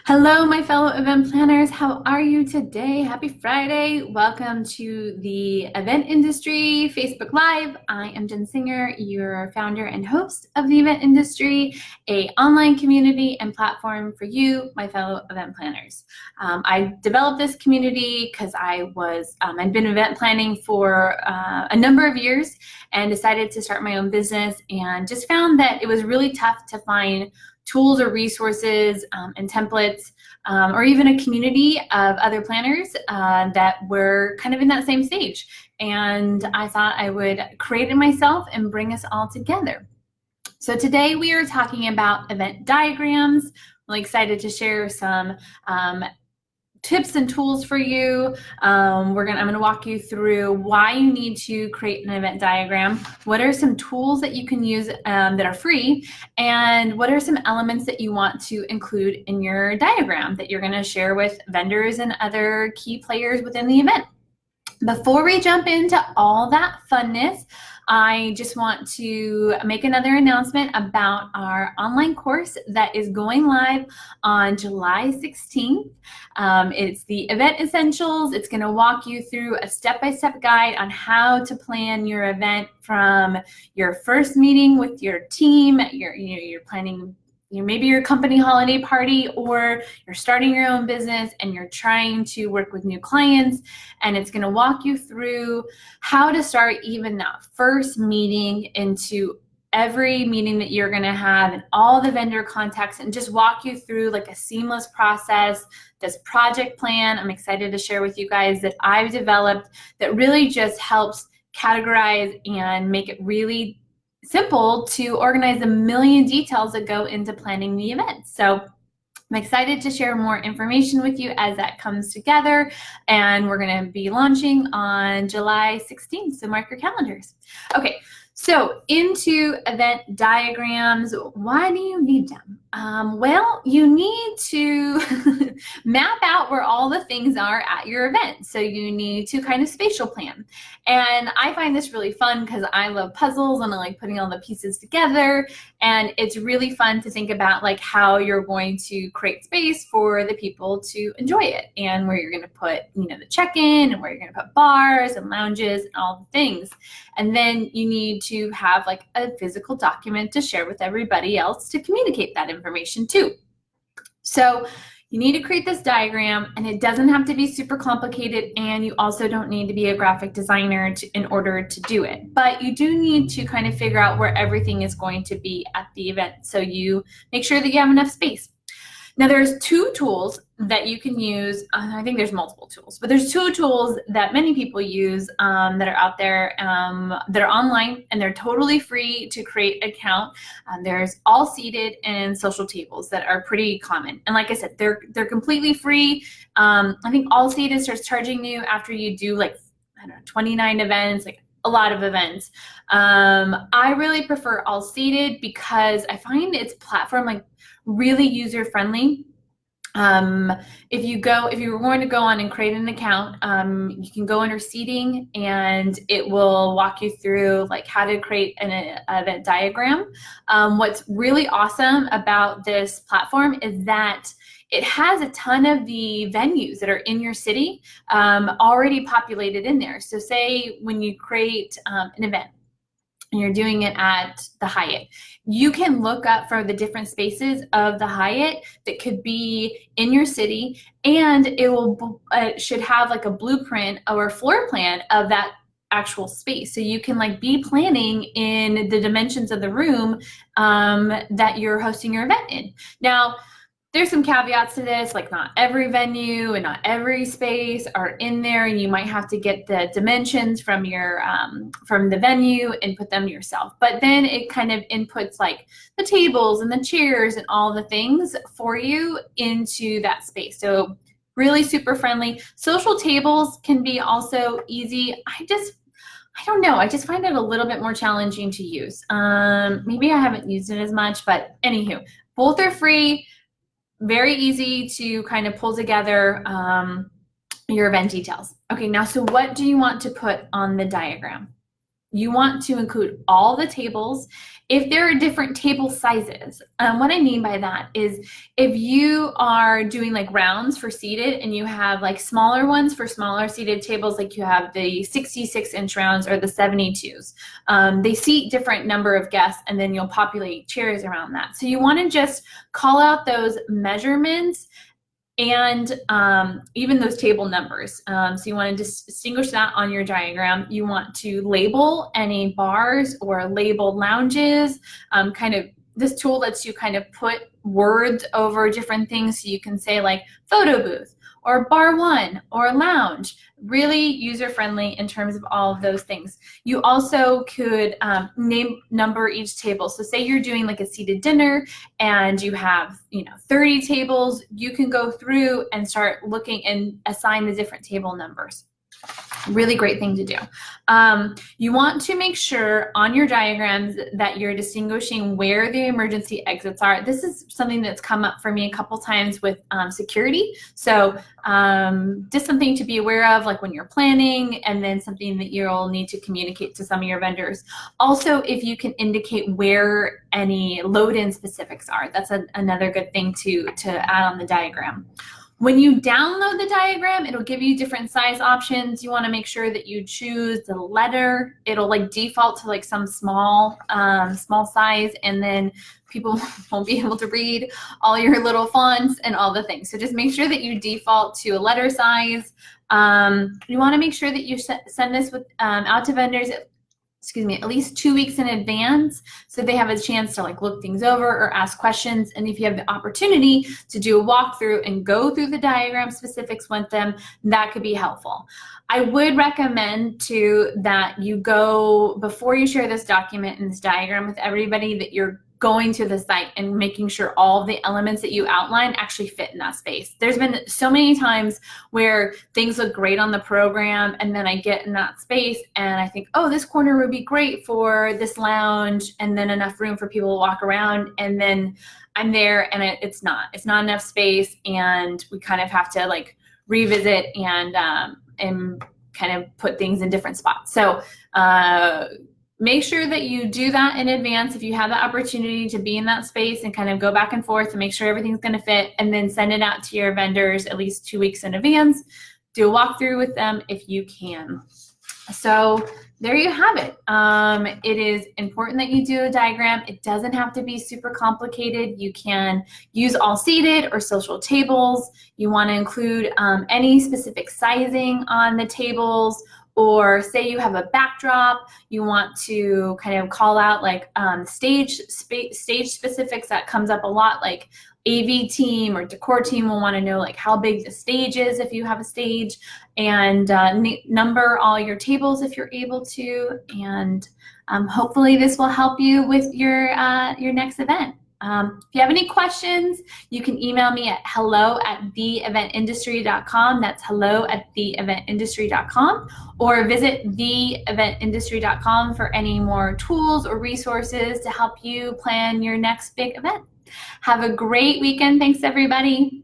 Hello, my fellow event planners. How are you today? Happy Friday. Welcome to the event industry Facebook Live. I am Jen Singer, your founder and host of the event industry, a online community and platform for you, my fellow event planners. I developed this community because I'd been event planning for a number of years and decided to start my own business, and just found that it was really tough to find tools or resources and templates, or even a community of other planners that were kind of in that same stage. And I thought I would create it myself and bring us all together. So today we are talking about event diagrams. I'm really excited to share some tips and tools for you. I'm going to walk you through why you need to create an event diagram, what are some tools that you can use that are free, and what are some elements that you want to include in your diagram that you're going to share with vendors and other key players within the event. Before we jump into all that funness, I just want to make another announcement about our online course that is going live on July 16th. It's the Event Essentials. It's going to walk you through a step-by-step guide on how to plan your event from your first meeting with your team. You're planning maybe your company holiday party, or you're starting your own business and you're trying to work with new clients, and it's going to walk you through how to start even that first meeting into every meeting that you're going to have and all the vendor contacts, and just walk you through like a seamless process. This project plan I'm excited to share with you guys that I've developed that really just helps categorize and make it really simple to organize the million details that go into planning the event. So I'm excited to share more information with you as that comes together, and we're going to be launching on July 16th, so mark your calendars. Okay, so into event diagrams. Why do you need them? Well, you need to map out where all the things are at your event. So you need to kind of spatial plan. And I find this really fun because I love puzzles and I like putting all the pieces together. And it's really fun to think about like how you're going to create space for the people to enjoy it, and where you're going to put, the check-in, and where you're going to put bars and lounges and all the things. And then you need to have like a physical document to share with everybody else to communicate that information too. So you need to create this diagram, and it doesn't have to be super complicated, and you also don't need to be a graphic designer in order to do it. But you do need to kind of figure out where everything is going to be at the event, so you make sure that you have enough space. Now there's two tools that you can use. I think there's multiple tools, but there's two tools that many people use that are out there, that are online, and they're totally free to create an account. There's All Seated and Social Tables that are pretty common. And like I said, they're completely free. I think All Seated starts charging you after you do like, 29 events, like a lot of events. I really prefer All Seated because I find its platform like really user friendly. If you were going to go on and create an account, you can go under seating, and it will walk you through like how to create an event diagram. What's really awesome about this platform is that it has a ton of the venues that are in your city already populated in there. So say when you create an event and you're doing it at the Hyatt, you can look up for the different spaces of the Hyatt that could be in your city, and it should have like a blueprint or a floor plan of that actual space. So you can like be planning in the dimensions of the room that you're hosting your event in. Now, there's some caveats to this, like not every venue and not every space are in there, and you might have to get the dimensions from your from the venue and put them yourself. But then it kind of inputs like the tables and the chairs and all the things for you into that space. So really super friendly. Social Tables can be also easy. I don't know. I just find it a little bit more challenging to use. Maybe I haven't used it as much, but anywho, both are free. Very easy to kind of pull together your event details. Okay, now, so what do you want to put on the diagram? you want to include all the tables. If there are different table sizes, what I mean by that is if you are doing like rounds for seated and you have like smaller ones for smaller seated tables, like you have the 66-inch rounds or the 72s, they seat different number of guests and then you'll populate chairs around that. So you want to just call out those measurements and even those table numbers. So you want to distinguish that on your diagram. You want to label any bars or label lounges. Kind of this tool lets you kind of put words over different things, so you can say like photo booth or bar one or lounge. Really user-friendly in terms of all of those things. You also could number each table. So say you're doing like a seated dinner and you have 30 tables, you can go through and start looking and assign the different table numbers. Really great thing to do. You want to make sure on your diagrams that you're distinguishing where the emergency exits are. This is something that's come up for me a couple times with security. So just something to be aware of, like when you're planning, and then something that you'll need to communicate to some of your vendors. Also, if you can indicate where any load-in specifics are, that's another good thing to add on the diagram. When you download the diagram, it'll give you different size options. You want to make sure that you choose the letter. It'll like default to like some small size, and then people won't be able to read all your little fonts and all the things. So just make sure that you default to a letter size. You want to make sure that you send this out to vendors at least 2 weeks in advance, so they have a chance to like look things over or ask questions. And if you have the opportunity to do a walkthrough and go through the diagram specifics with them, that could be helpful. I would recommend too that you go, before you share this document and this diagram with everybody, that you're going to the site and making sure all of the elements that you outline actually fit in that space. There's been so many times where things look great on the program, and then I get in that space and I think, oh, this corner would be great for this lounge, and then enough room for people to walk around, and then I'm there and it's not enough space, and we kind of have to like revisit and kind of put things in different spots. So make sure that you do that in advance if you have the opportunity to be in that space, and kind of go back and forth and make sure everything's going to fit, and then send it out to your vendors at least 2 weeks in advance. Do a walkthrough with them if you can. So there you have it. It is important that you do a diagram. It doesn't have to be super complicated. You can use all seated or social tables. You want to include any specific sizing on the tables, or say you have a backdrop, you want to kind of call out like stage specifics. That comes up a lot, like AV team or decor team will want to know like how big the stage is if you have a stage, and number all your tables if you're able to, and hopefully this will help you with your next event. If you have any questions, you can email me at hello@theeventindustry.com. That's hello@theeventindustry.com, or visit theeventindustry.com for any more tools or resources to help you plan your next big event. Have a great weekend. Thanks, everybody.